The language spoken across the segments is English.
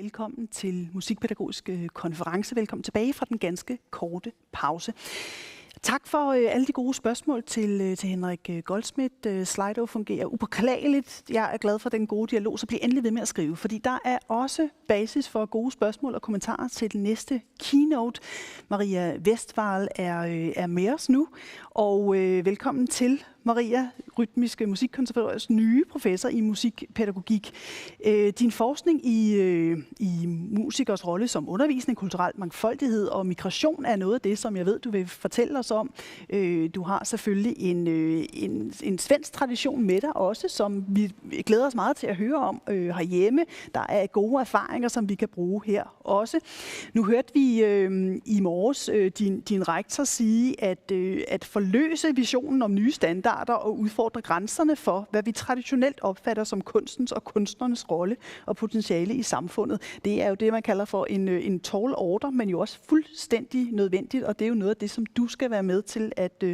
Velkommen til Musikpædagogisk konference. Velkommen tilbage fra den ganske korte pause. Tak for alle de gode spørgsmål til Henrik Goldsmith. Slido fungerer upåklageligt. Jeg er glad for den gode dialog, så bliv endelig ved med at skrive, fordi der er også basis for gode spørgsmål og kommentarer til den næste Keynote. Maria Westvall er med os nu, og velkommen til, Maria, Rytmiske Musikkonservatoriets nye professor i musikpædagogik. Din forskning i musikers rolle som undervisning, kulturel mangfoldighed og migration er noget af det, som jeg ved, du vil fortælle os om. Du har selvfølgelig en svensk tradition med dig også, som vi glæder os meget til at høre om herhjemme. Der er gode erfaringer, som vi kan bruge her også. Nu hørte vi i morges din rektor sige, at forløse visionen om nye standarder og udfordre grænserne for, hvad vi traditionelt opfatter som kunstens og kunstnernes rolle og potentiale i samfundet. Det er jo det, man kalder for en tall order, men jo også fuldstændig nødvendigt, og det er jo noget af det, som du skal være med til at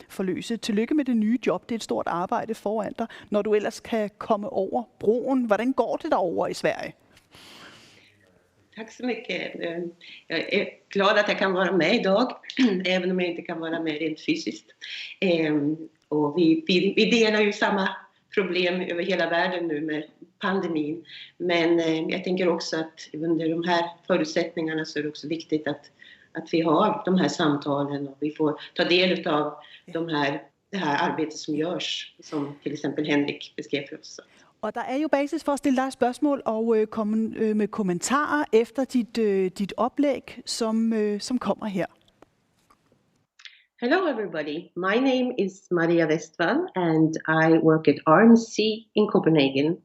forløse. Tillykke med det nye job. Det er et stort arbejde foran dig, når du ellers kan komme over broen. Hvordan går det derovre i Sverige? Tack så mycket. Jag är glad att jag kan vara med idag, även om jag inte kan vara med rent fysiskt. Och vi delar ju samma problem över hela världen nu med pandemin. Men jag tänker också att under de här förutsättningarna så är det också viktigt att vi har de här samtalen och vi får ta del av det här arbetet som görs, som till exempel Henrik beskrev för oss. Og der er jo basis for at stille dig spørgsmål og komme med kommentarer efter dit oplæg, som kommer her. Hello everybody, my name is Maria Westvall and I work at RMC in Copenhagen.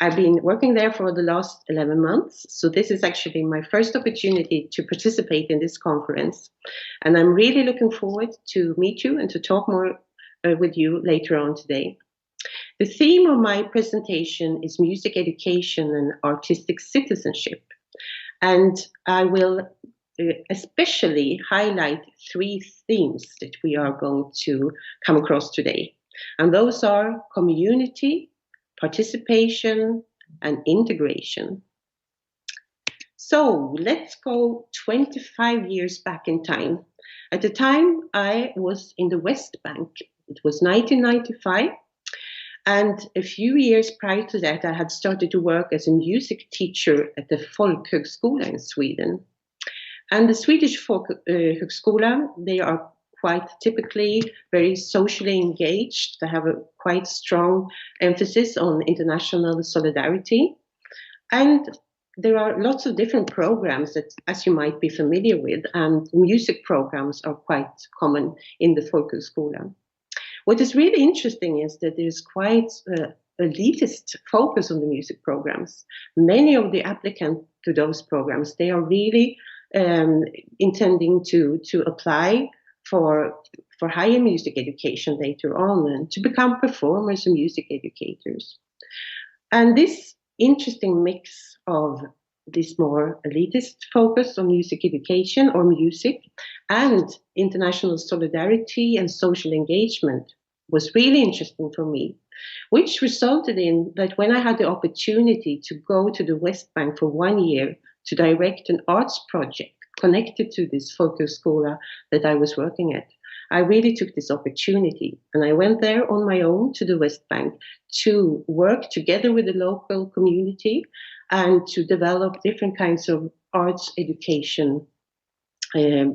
I've been working there for the last 11 months, so this is actually my first opportunity to participate in this conference. And I'm really looking forward to meet you and to talk more with you later on today. The theme of my presentation is music education and artistic citizenship. And I will especially highlight three themes that we are going to come across today. And those are community, participation, and integration. So let's go 25 years back in time. At the time I was in the West Bank. It was 1995. And a few years prior to that, I had started to work as a music teacher at the Musikhögskolan in Sweden. And the Swedish Musikhögskolan, they are quite typically very socially engaged. They have a quite strong emphasis on international solidarity. And there are lots of different programs that, as you might be familiar with, and music programs are quite common in the Musikhögskolan. What is really interesting is that there's quite elitist focus on the music programs. Many of the applicants to those programs, they are really intending to apply for higher music education later on and to become performers and music educators. And this interesting mix of this more elitist focus on music education or music and international solidarity and social engagement was really interesting for me, which resulted in that when I had the opportunity to go to the West Bank for 1 year to direct an arts project connected to this Musikhögskola that I was working at, I really took this opportunity and I went there on my own to the West Bank to work together with the local community and to develop different kinds of arts education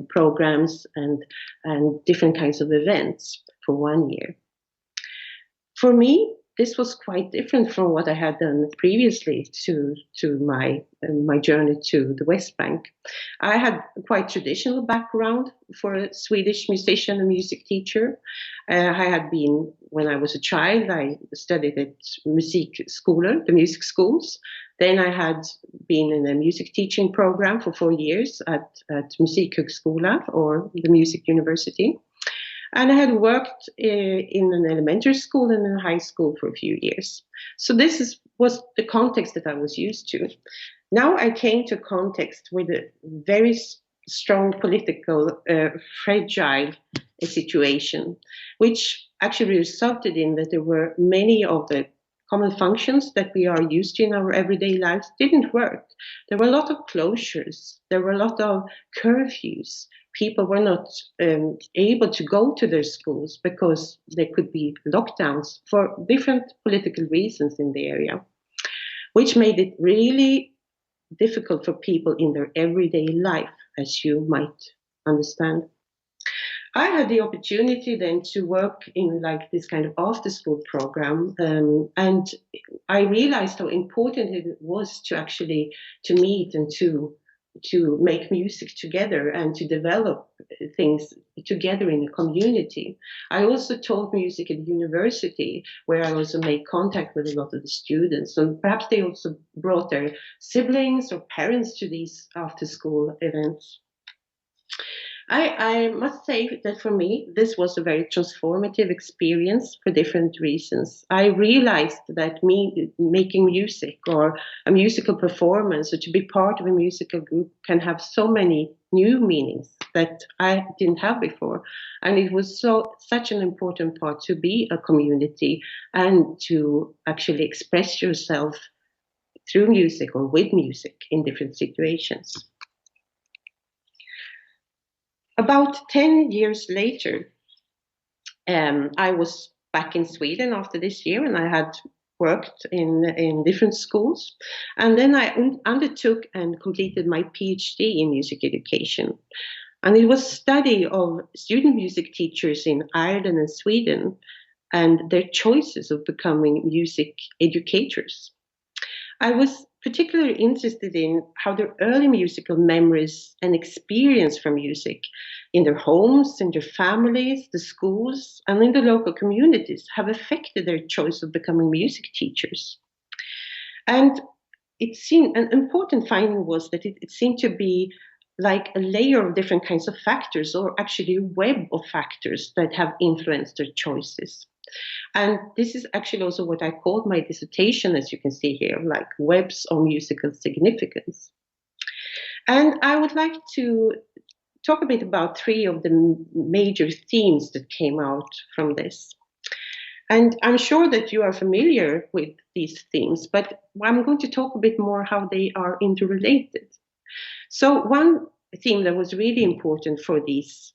programs and different kinds of events for 1 year. For me, this was quite different from what I had done previously to my journey to the West Bank. I had a quite traditional background for a Swedish musician and music teacher. I had been, when I was a child, I studied at Musikhögskolan, the music schools. Then I had been in a music teaching program for 4 years at Musikhögskolan, or the Music University. And I had worked in an elementary school and in a high school for a few years. So this was the context that I was used to. Now I came to a context with a very strong political, fragile situation, which actually resulted in that there were many of the common functions that we are used to in our everyday lives didn't work. There were a lot of closures. There were a lot of curfews. People were not able to go to their schools because there could be lockdowns for different political reasons in the area, which made it really difficult for people in their everyday life, as you might understand. I had the opportunity then to work in like this kind of after-school program, and I realized how important it was to actually to meet and to make music together and to develop things together in a community. I also taught music at university, where I also made contact with a lot of the students, and perhaps they also brought their siblings or parents to these after-school events. I must say that for me, this was a very transformative experience for different reasons. I realized that me making music or a musical performance or to be part of a musical group can have so many new meanings that I didn't have before. And it was such an important part to be a community and to actually express yourself through music or with music in different situations. About 10 years later, I was back in Sweden after this year, and I had worked in different schools. And then I undertook and completed my PhD in music education. And it was study of student music teachers in Ireland and Sweden and their choices of becoming music educators. I was particularly interested in how their early musical memories and experience from music in their homes, in their families, the schools, and in the local communities have affected their choice of becoming music teachers. And it seemed an important finding was that it seemed to be like a layer of different kinds of factors, or actually a web of factors that have influenced their choices. And this is actually also what I called my dissertation, as you can see here, like webs of musical significance. And I would like to talk a bit about three of the major themes that came out from this. And I'm sure that you are familiar with these themes, but I'm going to talk a bit more how they are interrelated. So one theme that was really important for these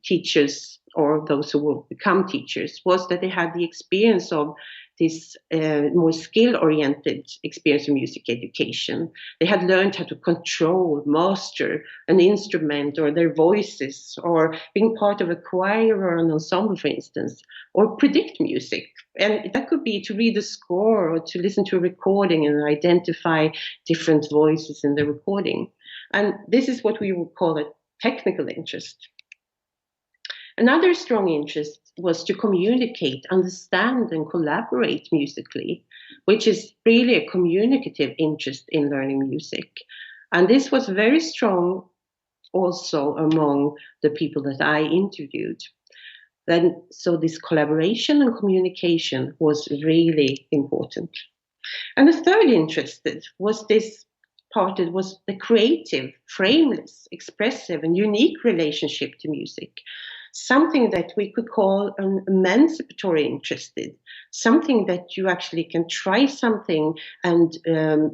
teachers or those who will become teachers was that they had the experience of this more skill-oriented experience of music education. They had learned how to control, master an instrument or their voices, or being part of a choir or an ensemble, for instance, or predict music. And that could be to read a score or to listen to a recording and identify different voices in the recording. And this is what we would call a technical interest. Another strong interest was to communicate, understand, and collaborate musically, which is really a communicative interest in learning music. And this was very strong also among the people that I interviewed. So this collaboration and communication was really important. And the third interest was this part, it was the creative, frameless, expressive, and unique relationship to music. Something that we could call an emancipatory interest, something that you actually can try something and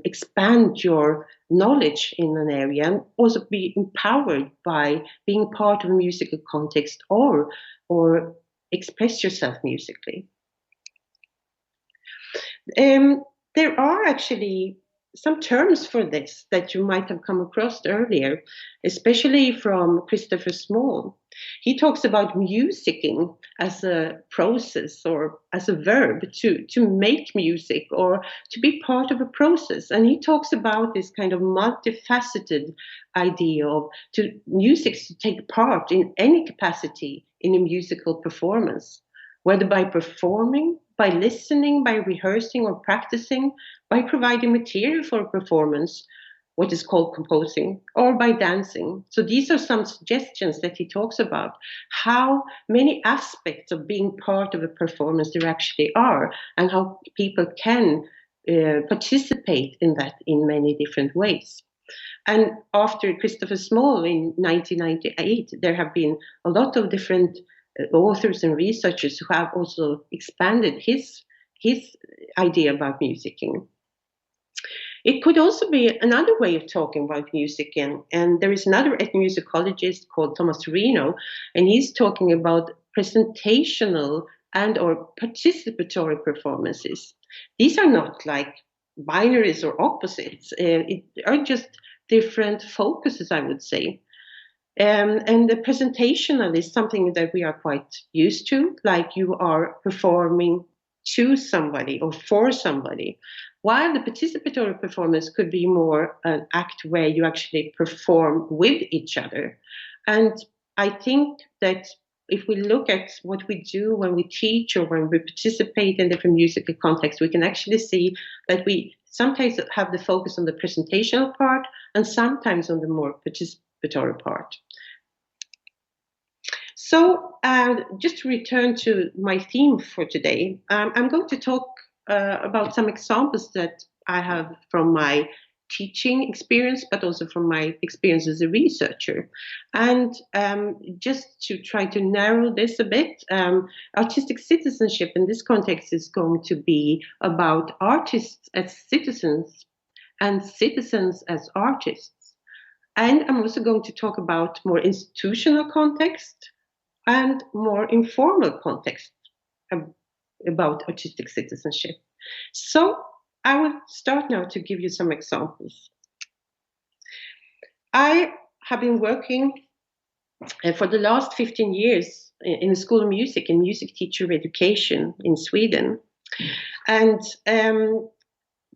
expand your knowledge in an area, and also be empowered by being part of a musical context or express yourself musically. There are actually some terms for this that you might have come across earlier, especially from Christopher Small. He talks about musicking as a process or as a verb to make music or to be part of a process. And he talks about this kind of multifaceted idea of music to take part in any capacity in a musical performance, whether by performing, by listening, by rehearsing or practicing, by providing material for a performance, what is called composing, or by dancing. So these are some suggestions that he talks about, how many aspects of being part of a performance there actually are, and how people can participate in that in many different ways. And after Christopher Small in 1998, there have been a lot of different authors and researchers who have also expanded his his idea about musicking. It could also be another way of talking about music, and there is another ethnomusicologist called Thomas Reno, and he's talking about presentational and or participatory performances. These are not like binaries or opposites. It are just different focuses, I would say. And the presentational is something that we are quite used to, like you are performing to somebody or for somebody, while the participatory performance could be more an act where you actually perform with each other. And I think that if we look at what we do when we teach or when we participate in different musical contexts, we can actually see that we sometimes have the focus on the presentational part and sometimes on the more participatory part. So just to return to my theme for today, I'm going to talk about some examples that I have from my teaching experience, but also from my experience as a researcher. And just to try to narrow this a bit, artistic citizenship in this context is going to be about artists as citizens and citizens as artists. And I'm also going to talk about more institutional context and more informal context about artistic citizenship. So I will start now to give you some examples. I have been working for the last 15 years in the School of Music and music teacher education in Sweden. And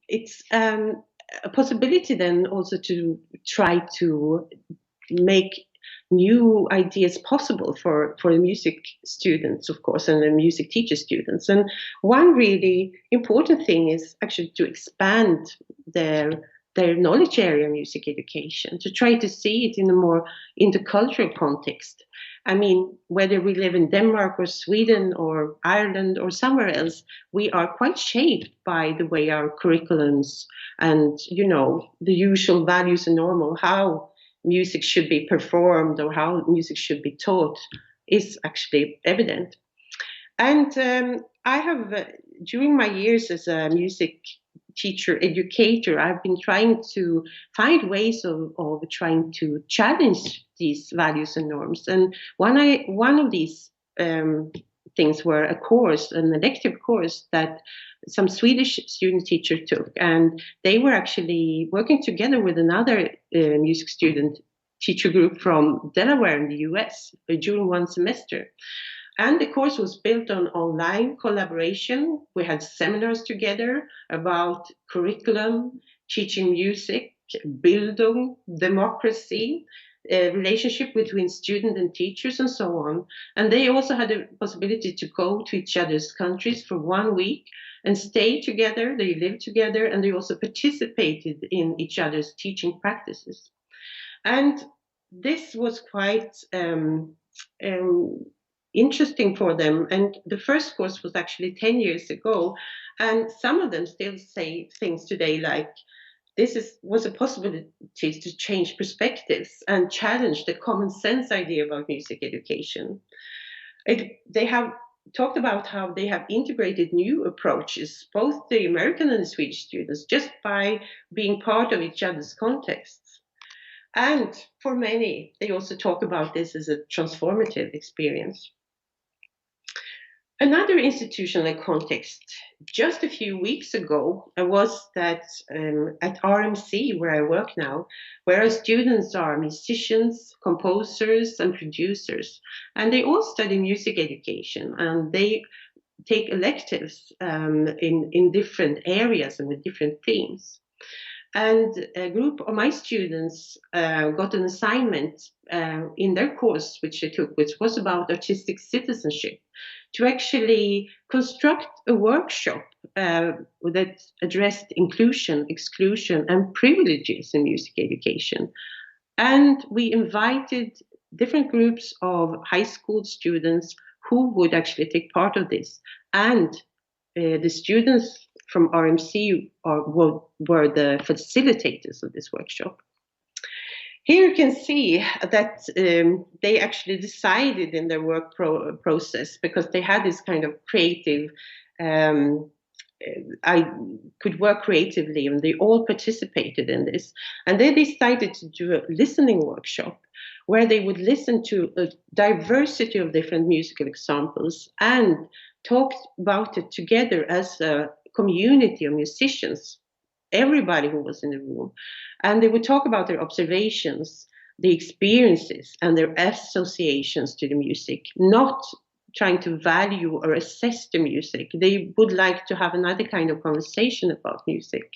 it's a possibility then also to try to make new ideas possible for the music students, of course, and the music teacher students. And one really important thing is actually to expand their knowledge area of music education, to try to see it in a more intercultural context. I mean, whether we live in Denmark or Sweden or Ireland or somewhere else, we are quite shaped by the way our curriculums and, the usual values and normal, how music should be performed or how music should be taught is actually evident. And I have, during my years as a music teacher, educator, I've been trying to find ways of trying to challenge these values and norms. And one of these things were an elective course that some Swedish student teacher took, and they were actually working together with another music student teacher group from Delaware in the US during one semester. And the course was built on online collaboration. We had seminars together about curriculum, teaching music, Bildung, democracy, relationship between student and teachers, and so on. And they also had the possibility to go to each other's countries for 1 week and stay together. They lived together, and they also participated in each other's teaching practices. And this was quite interesting for them. And the first course was actually 10 years ago. And some of them still say things today like, this was a possibility to change perspectives and challenge the common sense idea about music education. They have talked about how they have integrated new approaches, both the American and the Swedish students, just by being part of each other's contexts. And for many, they also talk about this as a transformative experience. Another institutional context, just a few weeks ago, was that at RMC, where I work now, where our students are musicians, composers, and producers, and they all study music education, and they take electives in different areas and with different themes. And a group of my students got an assignment in their course, which they took, which was about artistic citizenship, to actually construct a workshop that addressed inclusion, exclusion, and privileges in music education. And we invited different groups of high school students who would actually take part of this. And the students from RMC were the facilitators of this workshop. Here you can see that they actually decided in their work process, because they had this kind of creative I could work creatively, and they all participated in this. And they decided to do a listening workshop where they would listen to a diversity of different musical examples and talk about it together as a community of musicians, everybody who was in the room. And they would talk about their observations, the experiences, and their associations to the music, not trying to value or assess the music. They would like to have another kind of conversation about music.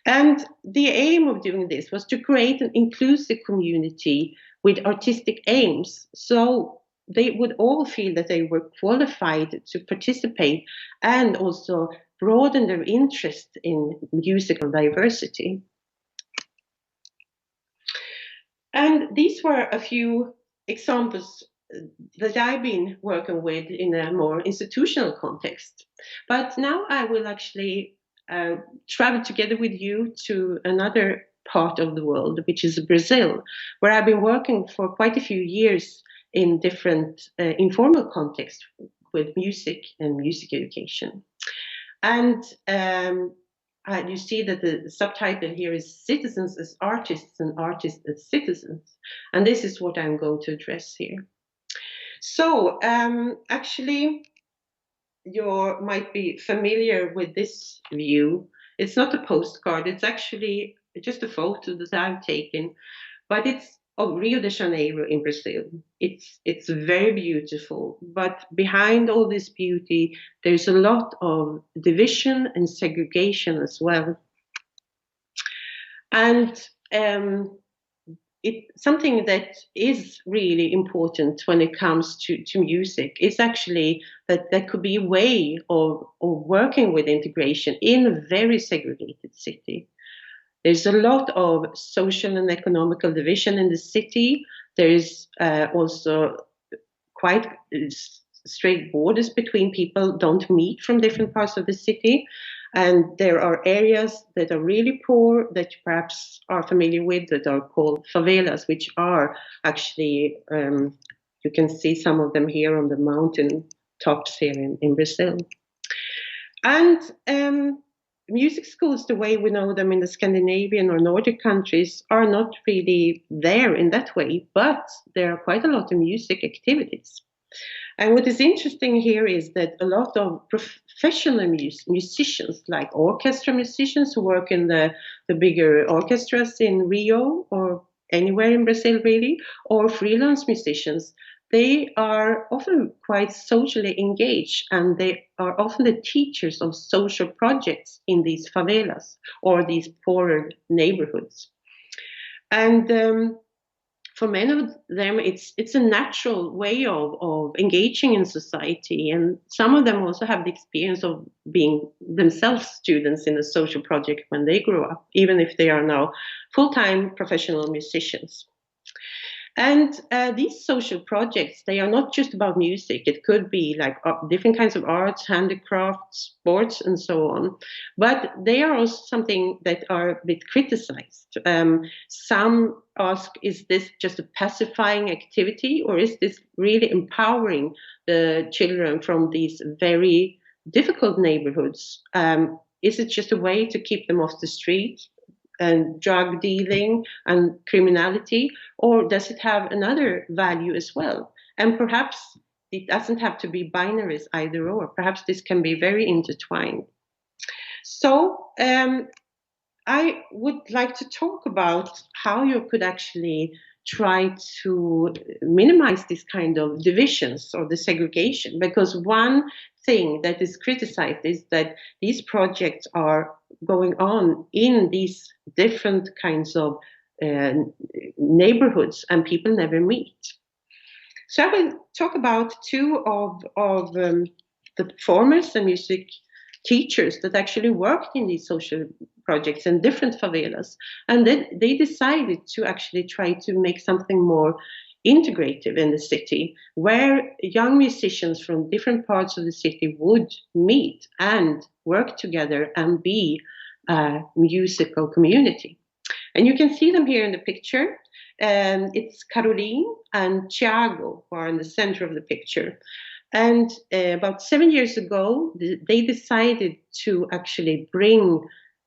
And the aim of doing this was to create an inclusive community with artistic aims. So they would all feel that they were qualified to participate and also broaden their interest in musical diversity. And these were a few examples that I've been working with in a more institutional context. But now I will actually travel together with you to another part of the world, which is Brazil, where I've been working for quite a few years in different informal contexts with music and music education. And you see that the subtitle here is Citizens as Artists and Artists as Citizens. And this is what I'm going to address here. So actually, you might be familiar with this view. It's not a postcard, it's actually just a photo that I've taken, but it's of Rio de Janeiro in Brazil. It's very beautiful, but behind all this beauty, there's a lot of division and segregation as well. And something that is really important when it comes to music is actually that there could be a way of working with integration in a very segregated city. There's a lot of social and economical division in the city. There is also quite straight borders between people don't meet from different parts of the city. And there are areas that are really poor that you perhaps are familiar with that are called favelas, which are actually, you can see some of them here on the mountain tops here in Brazil. And music schools, the way we know them in the Scandinavian or Nordic countries, are not really there in that way, but there are quite a lot of music activities. And what is interesting here is that a lot of professional musicians, like orchestra musicians who work in the bigger orchestras in Rio or anywhere in Brazil really, or freelance musicians, they are often quite socially engaged, and they are often the teachers of social projects in these favelas or these poorer neighborhoods. And for many of them, it's a natural way of engaging in society. And some of them also have the experience of being themselves students in a social project when they grow up, even if they are now full-time professional musicians. And these social projects, they are not just about music. It could be like different kinds of arts, handicrafts, sports, and so on. But they are also something that are a bit criticized. Some ask, is this just a pacifying activity, or is this really empowering the children from these very difficult neighborhoods? Is it just a way to keep them off the street and drug dealing and criminality, or does it have another value as well? And perhaps it doesn't have to be binaries either or. Perhaps this can be very intertwined. So I would like to talk about how you could actually try to minimize this kind of divisions or the segregation, because one thing that is criticized is that these projects are going on in these different kinds of neighborhoods and people never meet. So I will talk about two of the performers and music teachers that actually worked in these social projects in different favelas. And then they decided to actually try to make something more integrative in the city, where young musicians from different parts of the city would meet and work together and be a musical community. And you can see them here in the picture. It's Caroline and Thiago who are in the center of the picture. And about 7 years ago, they decided to actually bring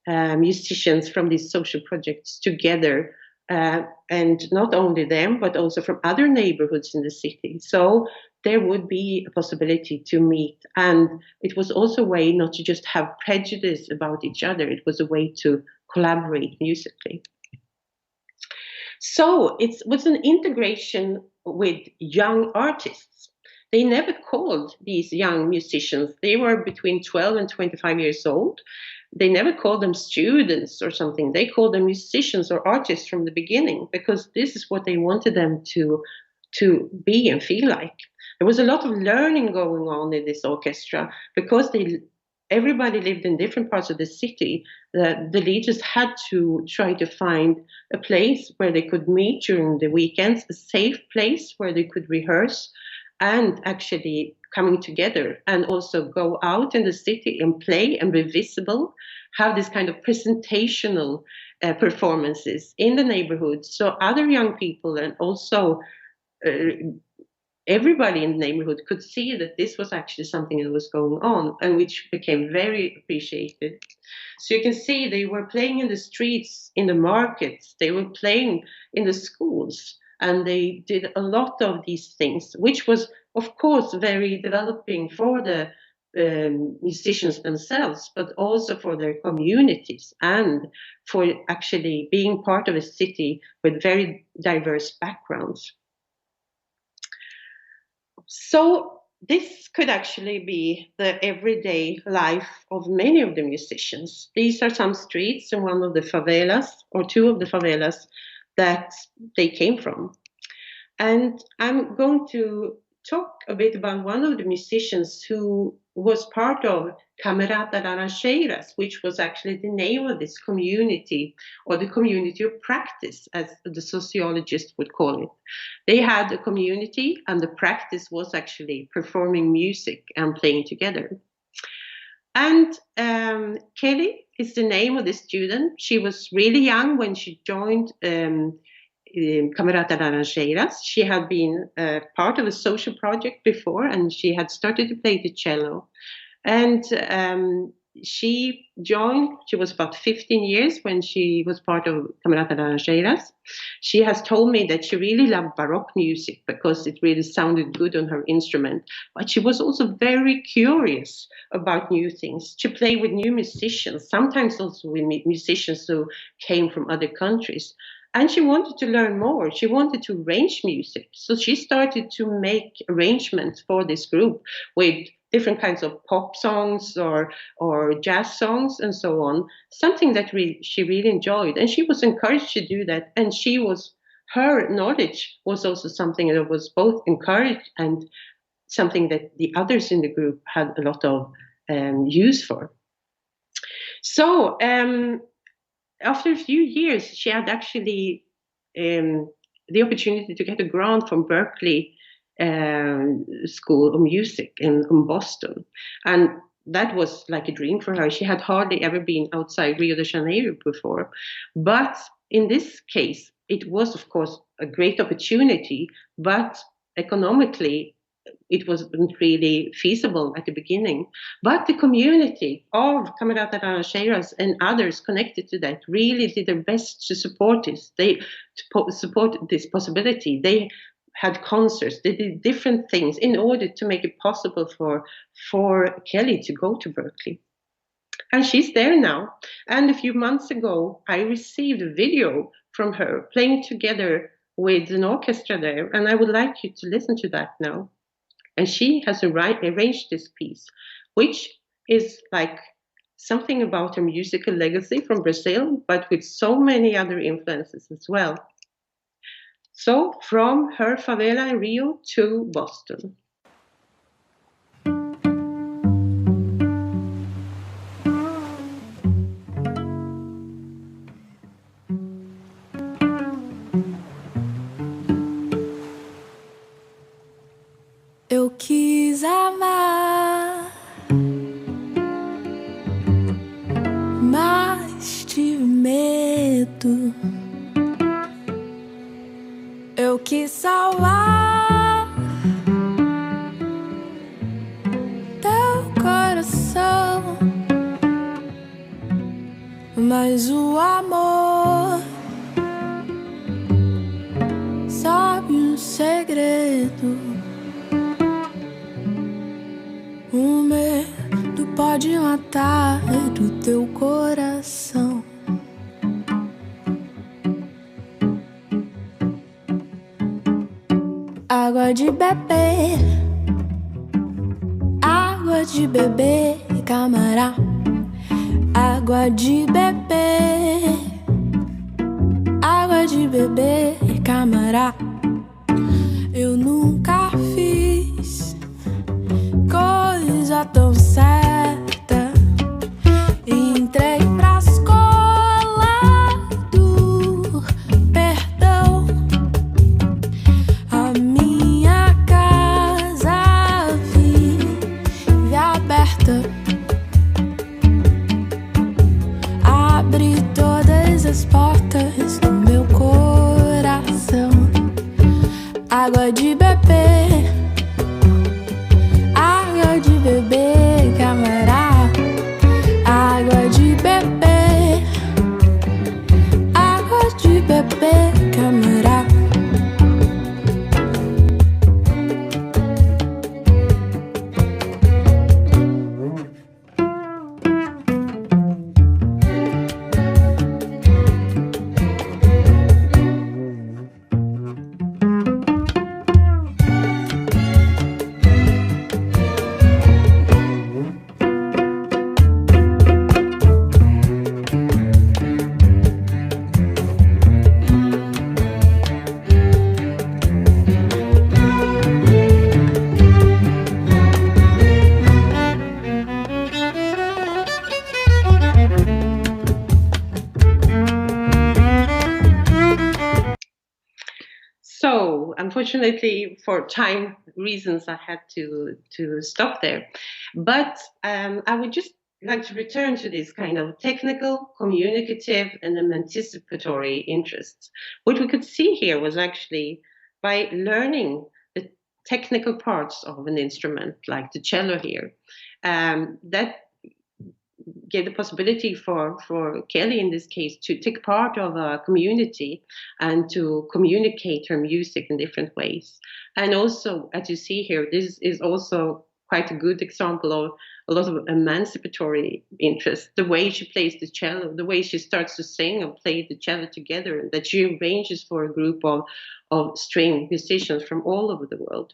musicians from these social projects together, and not only them, but also from other neighborhoods in the city. So there would be a possibility to meet. And it was also a way not to just have prejudice about each other. It was a way to collaborate musically. So it was an integration with young artists. They never called these young musicians. They were between 12 and 25 years old. They never called them students or something. They called them musicians or artists from the beginning, because this is what they wanted them to be and feel like. There was a lot of learning going on in this orchestra, because everybody lived in different parts of the city. The leaders had to try to find a place where they could meet during the weekends, a safe place where they could rehearse and actually coming together, and also go out in the city and play and be visible, have this kind of presentational performances in the neighborhood. So other young people and also everybody in the neighborhood could see that this was actually something that was going on, and which became very appreciated. So you can see they were playing in the streets, in the markets, they were playing in the schools, and they did a lot of these things, which was, of course, very developing for the musicians themselves, but also for their communities and for actually being part of a city with very diverse backgrounds. So this could actually be the everyday life of many of the musicians. These are some streets in one of the favelas, or two of the favelas, that they came from. And I'm going to talk a bit about one of the musicians who was part of Camerata, which was actually the name of this community, or the community of practice, as the sociologist would call it. They had a community, and the practice was actually performing music and playing together. And Kelly is the name of this student. She was really young when she joined Camerata. She had been part of a social project before, and she had started to play the cello. And she was about 15 years when she was part of Camerata. She has told me that she really loved Baroque music because it really sounded good on her instrument. But she was also very curious about new things, to play with new musicians, sometimes also with musicians who came from other countries. And she wanted to learn more. She wanted to arrange music. So she started to make arrangements for this group with different kinds of pop songs or jazz songs and so on, something that she really enjoyed. And she was encouraged to do that. And her knowledge was also something that was both encouraged and something that the others in the group had a lot of use for. So after a few years, she had actually the opportunity to get a grant from Berkeley School of Music in Boston. And that was like a dream for her. She had hardly ever been outside Rio de Janeiro before. But in this case, it was, of course, a great opportunity, but economically, it wasn't really feasible at the beginning. But the community of Camerata and others connected to that really did their best to support this. They support this possibility. They had concerts. They did different things in order to make it possible for Kelly to go to Berkeley. And she's there now. And a few months ago, I received a video from her playing together with an orchestra there. And I would like you to listen to that now. And she has arranged this piece, which is like something about her musical legacy from Brazil, but with so many other influences as well. So from her favela in Rio to Boston. Eu quis amar, mas tive medo. Eu quis salvar, pode matar do teu coração. Água de beber, água de beber, camará. Água de beber, água de beber, camará. Eu nunca fiz coisa tão certa. Entrei pra escola do perdão. A minha casa vive aberta. Abre todas as portas do meu coração. Água de beber, água de beber, camará. Água de beber, água de beber, camará. So, unfortunately, for time reasons, I had to stop there. But I would just like to return to this kind of technical, communicative, and anticipatory interests. What we could see here was actually by learning the technical parts of an instrument, like the cello here, that gave the possibility for Kelly in this case to take part of a community and to communicate her music in different ways. And also, as you see here, this is also quite a good example of a lot of emancipatory interest. The way she plays the cello, the way she starts to sing and play the cello together, and that she arranges for a group of string musicians from all over the world.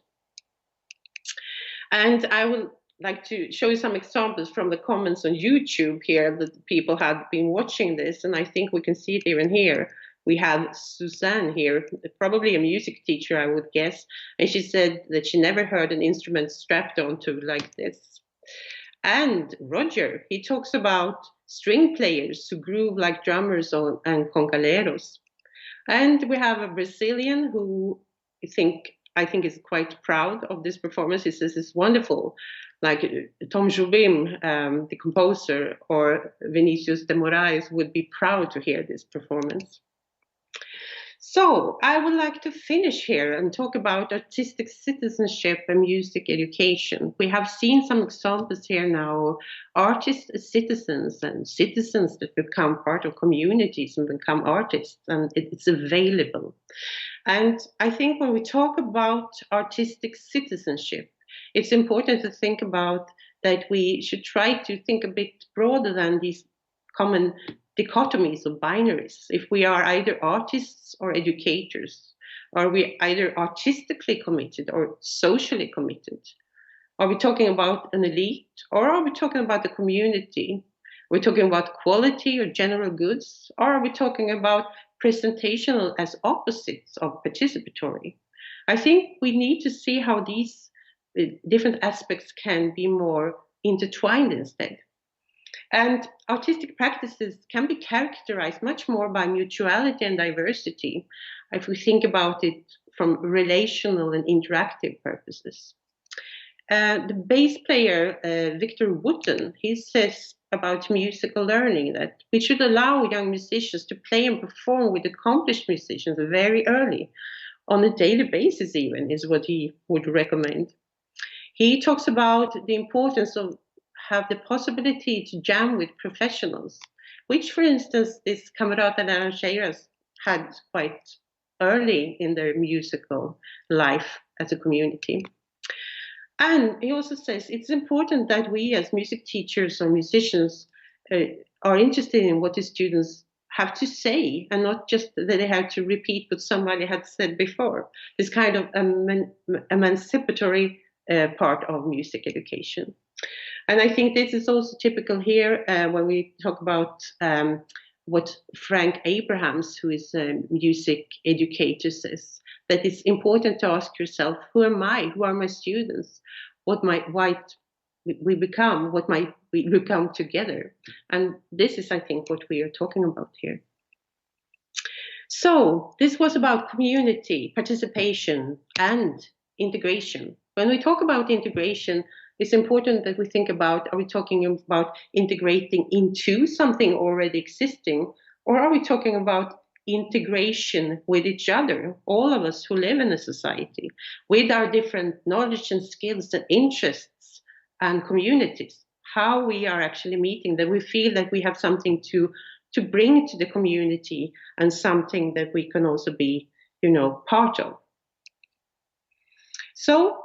And I will like to show you some examples from the comments on YouTube here that people have been watching this, and I think we can see it even here. We have Suzanne here, probably a music teacher, I would guess, and she said that she never heard an instrument strapped onto like this. And Roger, he talks about string players who groove like drummers and concaleros. And we have a Brazilian who I think is quite proud of this performance. He says it's wonderful. Like Tom Jobim, the composer, or Vinicius de Moraes would be proud to hear this performance. So I would like to finish here and talk about artistic citizenship and music education. We have seen some examples here now, artists as citizens and citizens that become part of communities and become artists, and it's available. And I think when we talk about artistic citizenship, it's important to think about that we should try to think a bit broader than these common dichotomies or binaries. If we are either artists or educators, are we either artistically committed or socially committed? Are we talking about an elite, or are we talking about the community? We're talking about quality or general goods, or are we talking about presentational as opposites of participatory? I think we need to see how these different aspects can be more intertwined instead. And artistic practices can be characterized much more by mutuality and diversity if we think about it from relational and interactive purposes. The bass player, Victor Wooten, he says about musical learning that we should allow young musicians to play and perform with accomplished musicians very early, on a daily basis even, is what he would recommend. He talks about the importance of have the possibility to jam with professionals, which, for instance, this Camerata Laranjeiras had quite early in their musical life as a community. And he also says it's important that we as music teachers or musicians are interested in what the students have to say and not just that they have to repeat what somebody had said before. This kind of emancipatory part of music education. And I think this is also typical here when we talk about what Frank Abrahams, who is a music educator, says, that it's important to ask yourself, who am I? Who are my students? What might we become? What might we become together? And this is, I think, what we are talking about here. So this was about community, participation, and integration. When we talk about integration, it's important that we think about, are we talking about integrating into something already existing, or are we talking about integration with each other, all of us who live in a society, with our different knowledge and skills and interests and communities, how we are actually meeting, that we feel that we have something to bring to the community and something that we can also be, part of. So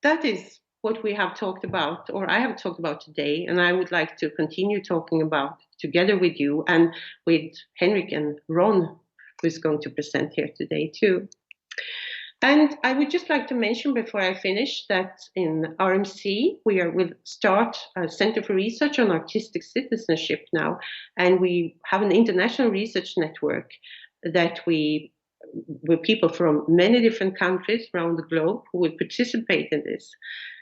that is what we have talked about, or I have talked about today, and I would like to continue talking about together with you and with Henrik and Ron, who is going to present here today too. And I would just like to mention before I finish that in RMC, will start a Center for Research on Artistic Citizenship now, and we have an international research network that with people from many different countries around the globe who will participate in this.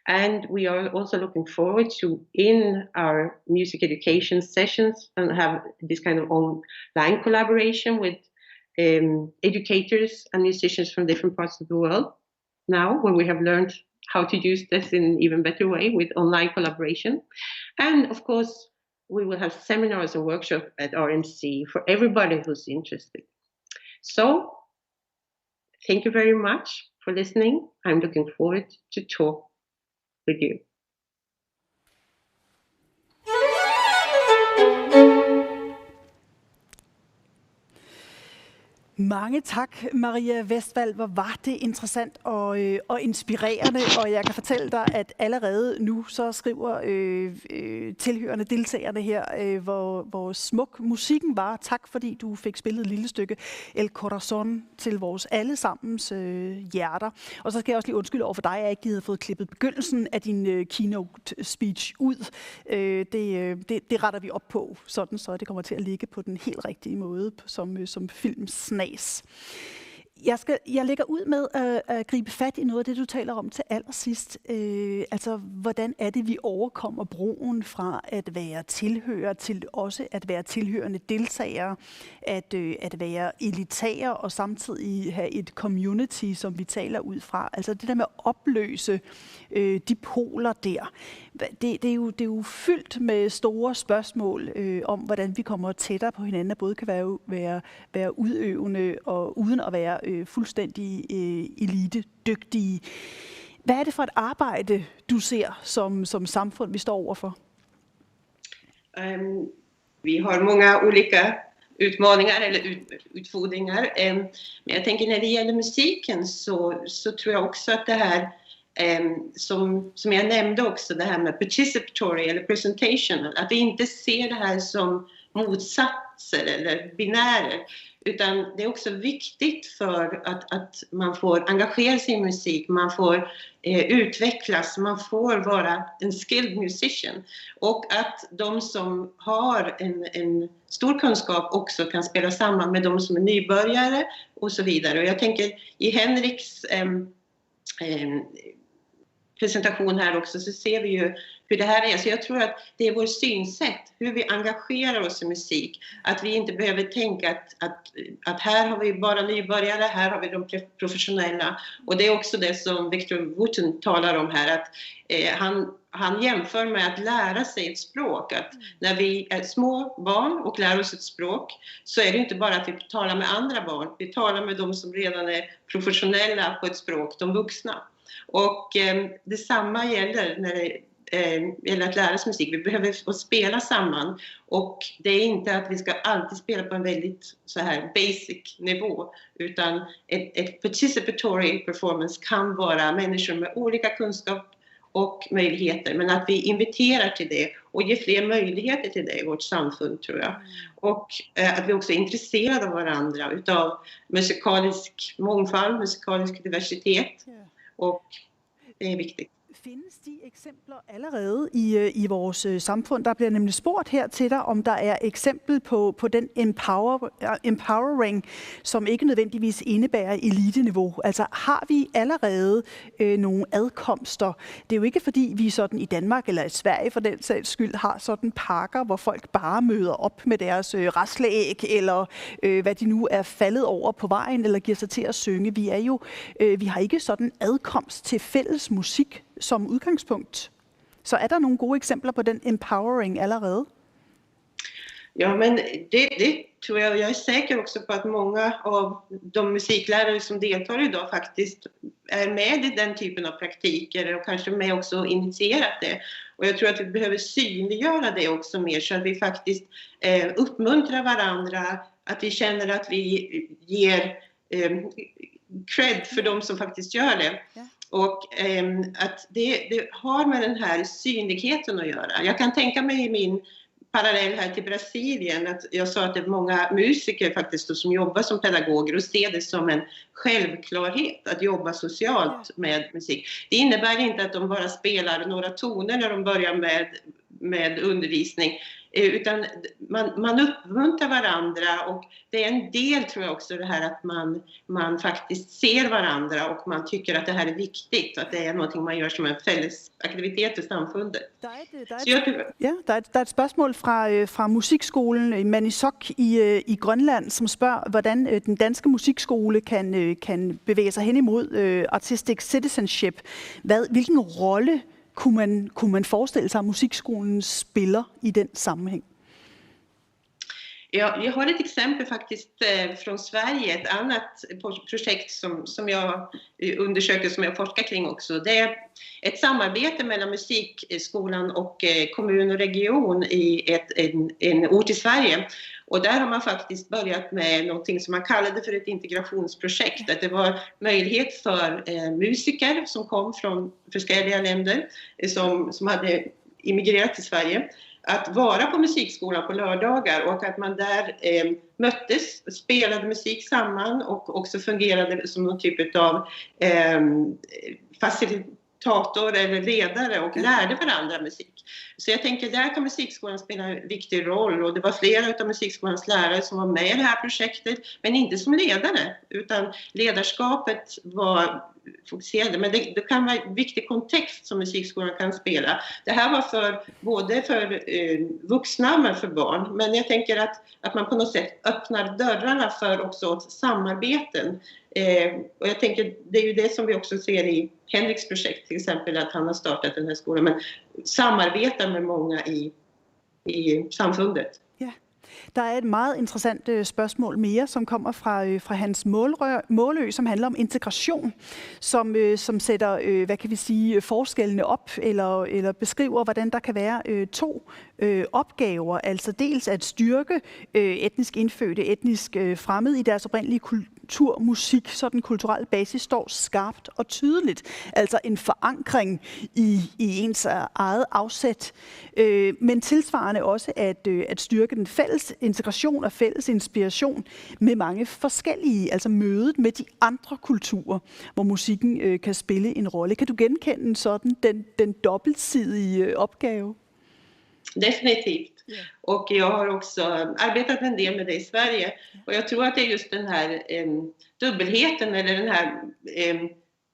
And we are also looking forward to, in our music education sessions, and have this kind of online collaboration with educators and musicians from different parts of the world now, when we have learned how to use this in an even better way with online collaboration. And of course, we will have seminars and workshops at RMC for everybody who's interested. So thank you very much for listening. I'm looking forward to talk with you. Mange tak, Maria Westvall. Hvor var det interessant og inspirerende, og jeg kan fortælle dig, at allerede nu så skriver tilhørende deltagerne her, hvor smuk musikken var. Tak fordi du fik spillet et lille stykke El Corazon til vores allesammens hjerter. Og så skal jeg også lige undskylde over for dig, at jeg ikke havde fået klippet begyndelsen af din keynote speech ud. Det retter vi op på, sådan så det kommer til at ligge på den helt rigtige måde som filmsnag. Jeg lægger ud med at gribe fat i noget af det, du taler om til allersidst. Altså, hvordan er det, vi overkommer broen fra at være tilhører til også at være tilhørende deltagere, at være elitære og samtidig have et community, som vi taler ud fra. Altså det der med at opløse de poler der. Det er jo fyldt med store spørgsmål om, hvordan vi kommer tættere på hinanden, og både kan være udøvende og uden at være fuldstændig elite-dygtige. Hvad er det for et arbejde, du ser som samfund, vi står overfor? Vi har många olika utmaningar eller utfordringar. Men jag tänker när det gäller musiken så tror jag också att det här som jag nämnde också, det här med participatory eller presentation, att vi inte ser det här som motsatser eller binärer, utan det är också viktigt för att man får engagera sig i musik, man får utvecklas, man får vara en skilled musician, och att de som har en stor kunskap också kan spela samman med de som är nybörjare och så vidare. Och jag tänker i Henriks presentation här också så ser vi ju hur det här är. Så jag tror att det är vår synsätt, hur vi engagerar oss i musik. Att vi inte behöver tänka att här har vi bara nybörjare, här har vi de professionella. Och det är också det som Victor Wooten talar om här, att han jämför med att lära sig ett språk. Att när vi är små barn och lär oss ett språk så är det inte bara att vi talar med andra barn. Vi talar med de som redan är professionella på ett språk, de vuxna. Och detsamma gäller när det gäller att lära sig musik. Vi behöver spela samman, och det är inte att vi ska alltid spela på en väldigt så här basic nivå, utan ett participatory performance kan vara människor med olika kunskap, och möjligheter, men att vi inviterar till det och ger fler möjligheter till det i vårt samfund, tror jag. Och att vi också är intresserade av varandra, utav musikalisk mångfald, musikalisk diversitet, och det är viktigt. Findes de eksempler allerede i vores samfund? Der bliver nemlig spurgt her til dig, om der er eksempel på den empowering, som ikke nødvendigvis indebærer eliteniveau. Altså har vi allerede nogle adkomster? Det er jo ikke fordi vi sådan i Danmark eller i Sverige for den sags skyld har sådan parker, hvor folk bare møder op med deres rasleæg eller hvad de nu er faldet over på vejen eller giver sig til at synge. Vi har ikke sådan adkomst til fælles musik som udgangspunkt. Så er der nogle gode eksempler på den empowering allerede? Ja, men det tror jag. Jag är säker också på att många av de musiklärare som deltar idag faktiskt är med i den typen av praktiker och kanske med också och initierat det. Och jag tror att vi behöver synliggöra det också mer, så att vi faktiskt uppmuntrar varandra, att vi känner att vi ger cred för de som faktiskt gör det. Ja. Och att det har med den här synligheten att göra. Jag kan tänka mig i min parallell här till Brasilien, att jag sa att det är många musiker faktiskt som jobbar som pedagoger och ser det som en självklarhet att jobba socialt med musik. Det innebär inte att de bara spelar några toner när de börjar med undervisning, utan man uppmuntrar varandra, och det är en del, tror jag också, det här att man faktiskt ser varandra och man tycker att det här är viktigt, att det är någonting man gör som en fällesaktivitet i samfundet. Der er et spørgsmål fra Musikhögskolan i Maniitsoq i Grønland, som spørger, hvordan den danske musikskole kan bevæge sig hen imod artistic citizenship. Hvilken rolle kunne man forestille sig, at musikskolen spiller i den sammenhæng? Ja, jag har ett exempel faktiskt från Sverige, ett annat projekt som jag undersöker, som jag forskar kring också. Det är ett samarbete mellan Musikhögskolan och kommun och region i en ort i Sverige. Och där har man faktiskt börjat med någonting som man kallade för ett integrationsprojekt. Att det var möjlighet för musiker som kom från olika länder som hade immigrerat till Sverige att vara på musikskolan på lördagar, och att man där möttes, spelade musik samman och också fungerade som någon typ av facilitator eller ledare och lärde varandra musik. Så jag tänker, där kan musikskolan spela en viktig roll, och det var flera av musikskolans lärare som var med i det här projektet, men inte som ledare, utan ledarskapet var fokuserade. Men det kan vara en viktig kontext som musikskolan kan spela. Det här var både för vuxna men för barn. Men jag tänker att man på något sätt öppnar dörrarna för också samarbeten. Och jag tänker, det är ju det som vi också ser i Henriks projekt till exempel, att han har startat den här skolan, men samarbetar med många i samfundet. Der er et meget interessant spørgsmål mere, som kommer fra Hans Målø, som handler om integration, som sætter, hvad kan vi sige, forskellene op, eller beskriver, hvordan der kan være to opgaver. Altså dels at styrke etnisk indfødte, etnisk fremmede i deres oprindelige kultur, musik, så den kulturelle basis står skarpt og tydeligt. Altså en forankring i ens eget afsæt, men tilsvarende også at styrke den fælles integration og fælles inspiration med mange forskellige, altså mødet med de andre kulturer, hvor musikken kan spille en rolle. Kan du genkende sådan den dobbeltsidige opgave? Definitivt. Och jag har också arbetat en del med det i Sverige. Och jag tror att det är just den här dubbelheten, eller den här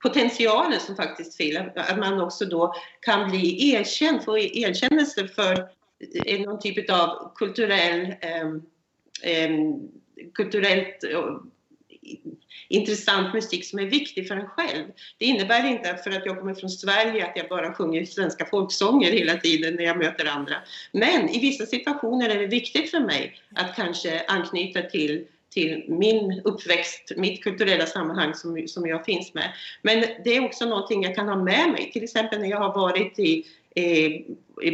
potentialen som faktiskt finns. Att man också då kan bli erkänd, få erkännelse för någon typ av kulturellt intressant musik som är viktig för en själv. Det innebär inte att för att jag kommer från Sverige att jag bara sjunger svenska folksånger hela tiden när jag möter andra. Men i vissa situationer är det viktigt för mig att kanske anknyta till min uppväxt, mitt kulturella sammanhang som jag finns med. Men det är också någonting jag kan ha med mig. Till exempel när jag har varit i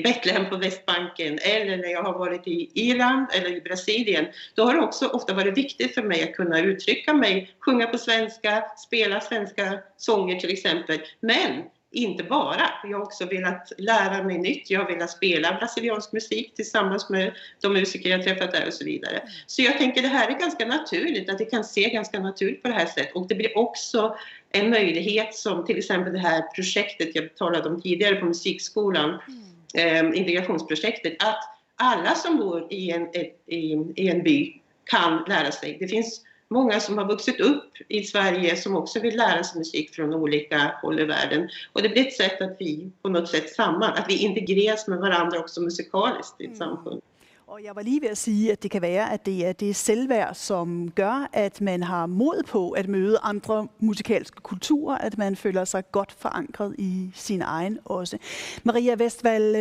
Betlehem på Västbanken, eller när jag har varit i Irland eller i Brasilien, då har det också ofta varit viktigt för mig att kunna uttrycka mig, sjunga på svenska, spela svenska sånger till exempel. Men inte bara. Jag har också velat lära mig nytt. Jag har velat spela brasiliansk musik tillsammans med de musiker jag träffat där och så vidare. Så jag tänker det här är ganska naturligt, att det kan se ganska naturligt på det här sättet. Och det blir också en möjlighet som till exempel det här projektet jag talade om tidigare på Musikhögskolan, integrationsprojektet, att alla som bor i en by kan lära sig. Det finns många som har vuxit upp i Sverige som också vill lära sig musik från olika håll i världen. Och det blir ett sätt att vi på något sätt att vi integreras med varandra också musikaliskt i ett samfund. Og jeg var lige ved at sige, at det kan være, at det er det selvværd, som gør, at man har mod på at møde andre musikalske kulturer, at man føler sig godt forankret i sin egen også. Maria Westvall,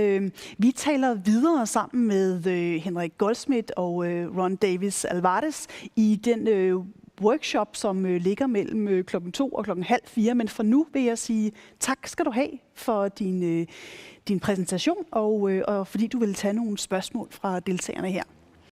vi taler videre sammen med Henrik Goldschmidt og Ron Davis Alvarez i den workshop, som ligger mellem klokken 2 og klokken halv 4. Men for nu vil jeg sige tak skal du have for din præsentation, og fordi du vil tage nogle spørgsmål fra deltagerne her.